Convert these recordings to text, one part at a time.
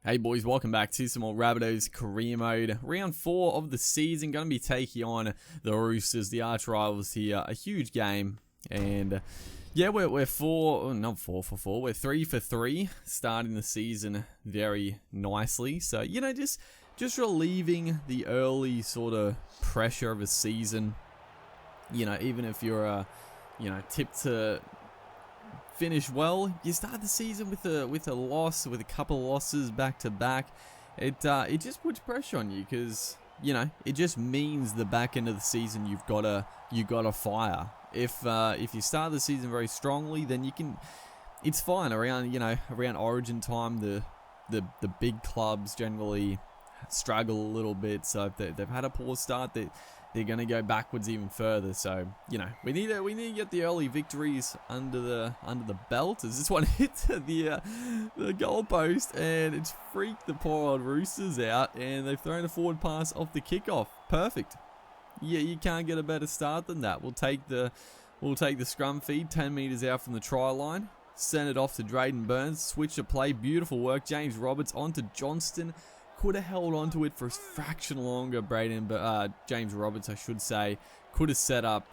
Hey boys, welcome back to some more Rabbitohs career mode. Round 4 of the season, going to be taking on the Roosters, the arch rivals here. A huge game, and yeah, we're not 4 for 4, we're 3 for 3, starting the season very nicely. So, you know, just relieving the early sort of pressure of a season. You know, even if you're tipped to finish well, you start the season with a loss, with a couple of losses back to back. It just puts pressure on you because, you know, it just means the back end of the season you gotta fire. If you start the season very strongly, then you can. It's fine around Origin time. The big clubs generally struggle a little bit, so if they've had a poor start, they're going to go backwards even further. So, you know, we need to get the early victories under the belt. As this one hit the goalpost, and it's freaked the poor old Roosters out, and they've thrown a forward pass off the kickoff. Perfect. Yeah, you can't get a better start than that. We'll take the scrum feed 10 meters out from the try line. Send it off to Drayden Burns. Switch the play. Beautiful work. James Roberts onto Johnston. Could have held on to it for a fraction longer, James Roberts, I should say. Could have set up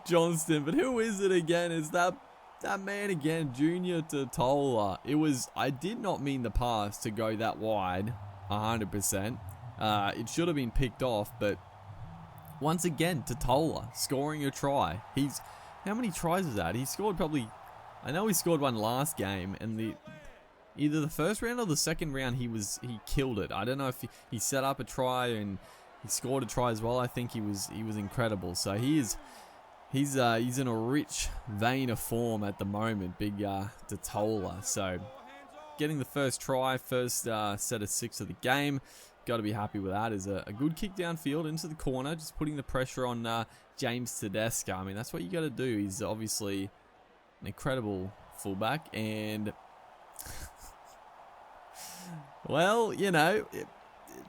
Johnston, but who is it again? Is that man again, Junior Totola. I did not mean the pass to go that wide, 100%. It should have been picked off, but once again, Totola scoring a try. How many tries is that? He scored I know he scored one last game, and either the first round or the second round, he killed it. I don't know if he set up a try and he scored a try as well. I think he was incredible. So he's in a rich vein of form at the moment, big Totola. So getting the first try, first set of 6 of the game. Got to be happy with that. Is a good kick downfield into the corner, just putting the pressure on James Tedesco. I mean, that's what you got to do. He's obviously an incredible fullback, and well, you know,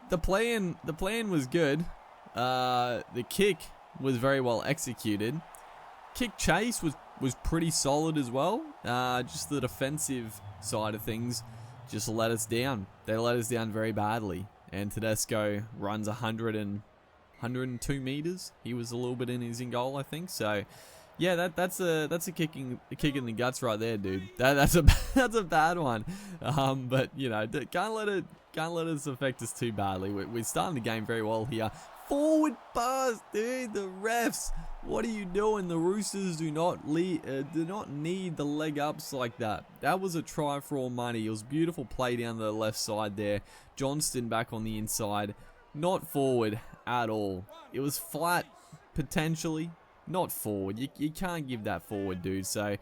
the plan was good. The kick was very well executed. Kick chase was pretty solid as well. Just the defensive side of things just let us down. They let us down very badly. And Tedesco runs 102 meters. He was a little bit in his goal, I think. So, yeah, that's a kick in the guts right there, dude. That's a bad one. But you know, can't let it affect us too badly. We're starting the game very well here. Forward pass, dude. The refs, what are you doing? The Roosters do not need the leg ups like that. That was a try for all money. It was beautiful play down the left side there. Johnston back on the inside, not forward at all. It was flat potentially. Not forward. You can't give that forward, dude. So,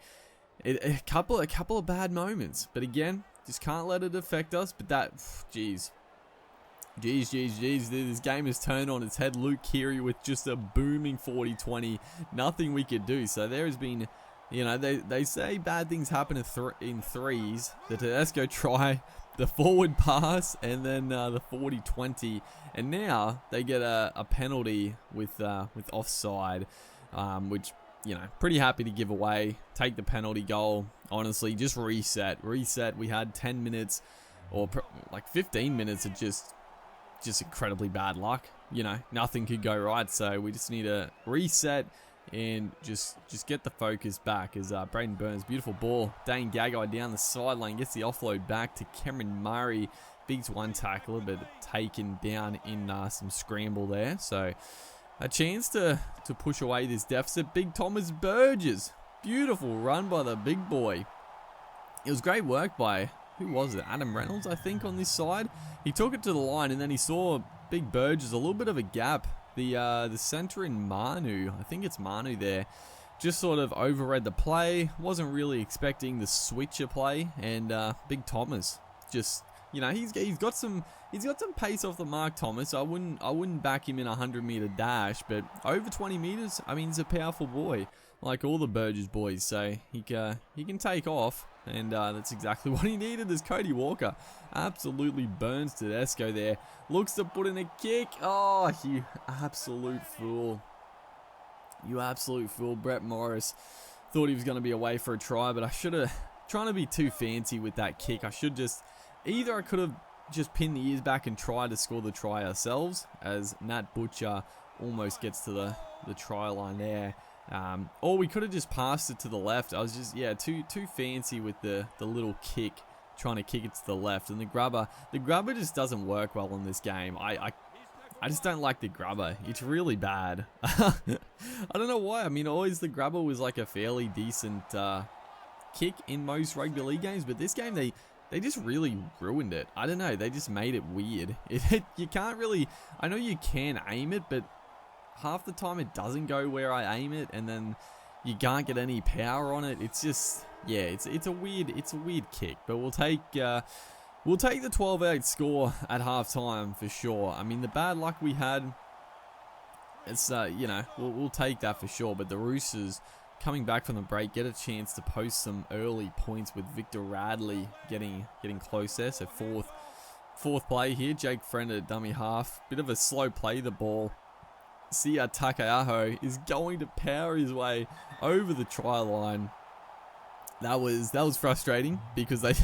a couple of bad moments. But again, just can't let it affect us. But that, jeez. This game has turned on its head. Luke Keary with just a booming 40-20. Nothing we could do. So there has been, you know, they say bad things happen in threes. The Tedesco try, the forward pass, and then the 40-20. And now they get a penalty with offside. Which, you know, pretty happy to give away. Take the penalty goal. Honestly, just reset. We had 10 minutes or like 15 minutes of just incredibly bad luck. You know, nothing could go right. So we just need to reset and just get the focus back. As Drayden Burns, beautiful ball. Dane Gagai down the sideline, gets the offload back to Cameron Murray. Beats one tackle, a little bit taken down in some scramble there. So a chance to push away this deficit. Big Thomas Burgess. Beautiful run by the big boy. It was great work by, who was it? Adam Reynolds, I think, on this side. He took it to the line, and then he saw Big Burgess, a little bit of a gap. The center in Manu, I think it's Manu there, just sort of overread the play. Wasn't really expecting the switcher play, and Big Thomas just, you know, he's got some pace off the mark, Thomas. I wouldn't back him in a 100-meter dash, but over 20 meters, I mean, he's a powerful boy, like all the Burgess boys. So he can take off, and that's exactly what he needed. As Cody Walker absolutely burns Tedesco there, looks to put in a kick. Oh, you absolute fool! You absolute fool, Brett Morris. Thought he was going to be away for a try, but I should have trying to be too fancy with that kick. I should just, either I could have just pinned the ears back and tried to score the try ourselves, as Nat Butcher almost gets to the try line there. Or we could have just passed it to the left. I was just, too fancy with the little kick, trying to kick it to the left. And the grubber just doesn't work well in this game. I just don't like the grubber. It's really bad. I don't know why. I mean, always the grubber was like a fairly decent kick in most rugby league games, but this game they just really ruined it. I don't know. They just made it weird. You can't really, I know you can aim it, but half the time it doesn't go where I aim it, and then you can't get any power on it. It's just, yeah, it's a weird kick. But we'll take the 12-8 score at halftime for sure. I mean, the bad luck we had, it's we'll take that for sure. But the Roosters, coming back from the break, get a chance to post some early points with Victor Radley getting close there. So fourth play here, Jake Friend at dummy half. Bit of a slow play, the ball. Sia Takayaho is going to power his way over the try line. That was frustrating because they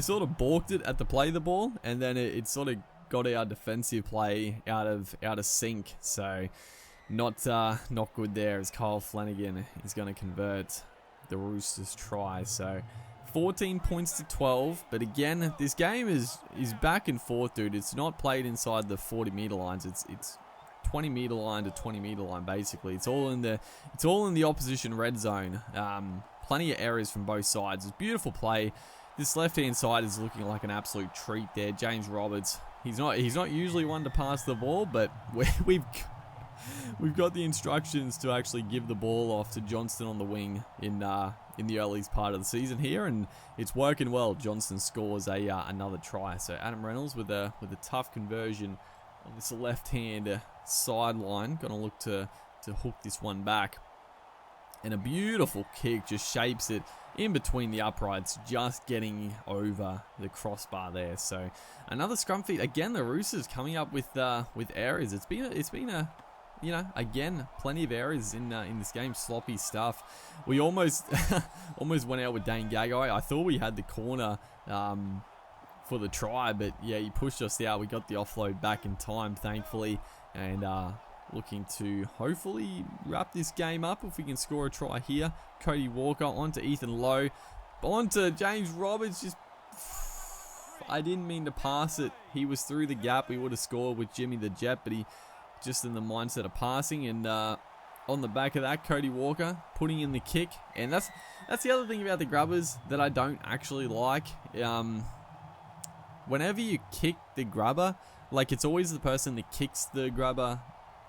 sort of balked it at the play of the ball, and then it sort of got our defensive play out of sync. So not good there, as Kyle Flanagan is going to convert the Roosters try. So 14 points to 12, but again, this game is back and forth, dude. It's not played inside the 40-meter lines. It's 20-meter line to 20-meter line, basically. It's all in the opposition red zone. Plenty of errors from both sides. It's beautiful play. This left-hand side is looking like an absolute treat there. James Roberts, he's not usually one to pass the ball, but we've got the instructions to actually give the ball off to Johnston on the wing in the earliest part of the season here, and it's working well. Johnston scores another try. So Adam Reynolds with a tough conversion on this left-hand sideline, gonna look to hook this one back, and a beautiful kick just shapes it in between the uprights, just getting over the crossbar there. So another scrum feed again. The Roosters coming up with errors. It's been a again, plenty of errors in this game. Sloppy stuff. We almost went out with Dane Gagai. I thought we had the corner for the try, but yeah, he pushed us out. We got the offload back in time, thankfully, and looking to hopefully wrap this game up if we can score a try here. Cody Walker onto Ethan Lowe, onto James Roberts. Just, I didn't mean to pass it. He was through the gap. We would have scored with Jimmy the Jet, but he just in the mindset of passing, and on the back of that, Cody Walker putting in the kick. And that's the other thing about the grubbers that I don't actually like. Whenever you kick the grubber, like, it's always the person that kicks the grubber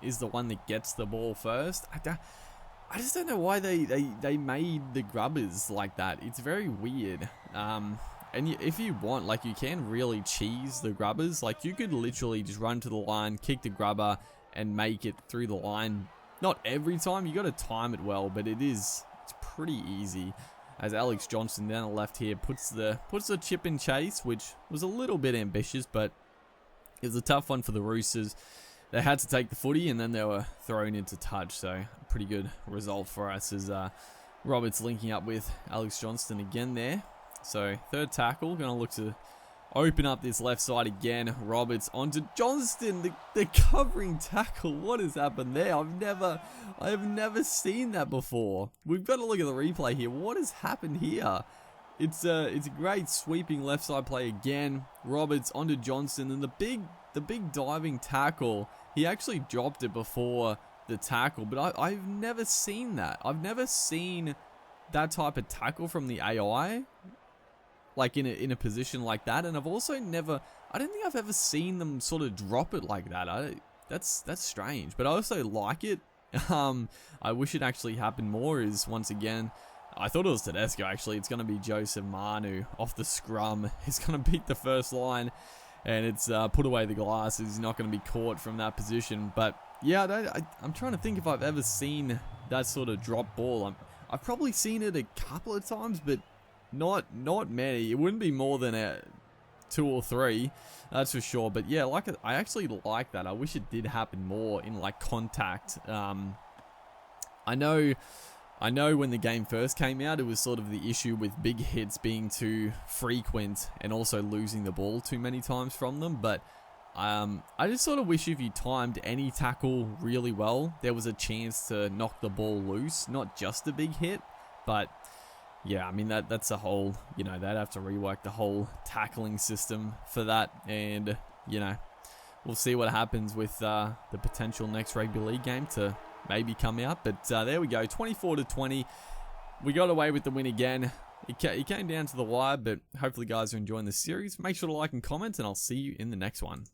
is the one that gets the ball first. I just don't know why they made the grubbers like that. It's very weird. And if you want, like, you can really cheese the grubbers. Like, you could literally just run to the line, kick the grubber, and make it through the line. Not every time. You got to time it well, but it's pretty easy. As Alex Johnston down the left here puts the chip in chase, which was a little bit ambitious, but it was a tough one for the Roosters. They had to take the footy, and then they were thrown into touch. So a pretty good result for us as Roberts linking up with Alex Johnston again there. So third tackle, going to look to open up this left side again. Roberts onto Johnston, the covering tackle. What has happened there? I have never seen that before. We've got to look at the replay here. What has happened here? It's a great sweeping left side play again. Roberts onto Johnston, and the big diving tackle. He actually dropped it before the tackle, but I've never seen that. I've never seen that type of tackle from the AI, like in a position like that. And I've also I don't think I've ever seen them sort of drop it like that. That's strange, but I also like it. I wish it actually happened more. Is once again, I thought it was Tedesco actually. It's going to be Joseph Manu off the scrum. He's going to beat the first line, and it's put away the glasses. He's not going to be caught from that position. But yeah, I'm trying to think if I've ever seen that sort of drop ball. I've probably seen it a couple of times, but not many. It wouldn't be more than 2 or 3, that's for sure. But yeah, I actually like that. I wish it did happen more in like contact. I know I know when the game first came out, it was sort of the issue with big hits being too frequent and also losing the ball too many times from them, but I just sort of wish if you timed any tackle really well, there was a chance to knock the ball loose, not just a big hit. But yeah, I mean, that's a whole, they'd have to rework the whole tackling system for that. And, we'll see what happens with the potential next rugby league game to maybe come out. But there we go, 24-20. We got away with the win again. It came down to the wire, but hopefully guys are enjoying the series. Make sure to like and comment, and I'll see you in the next one.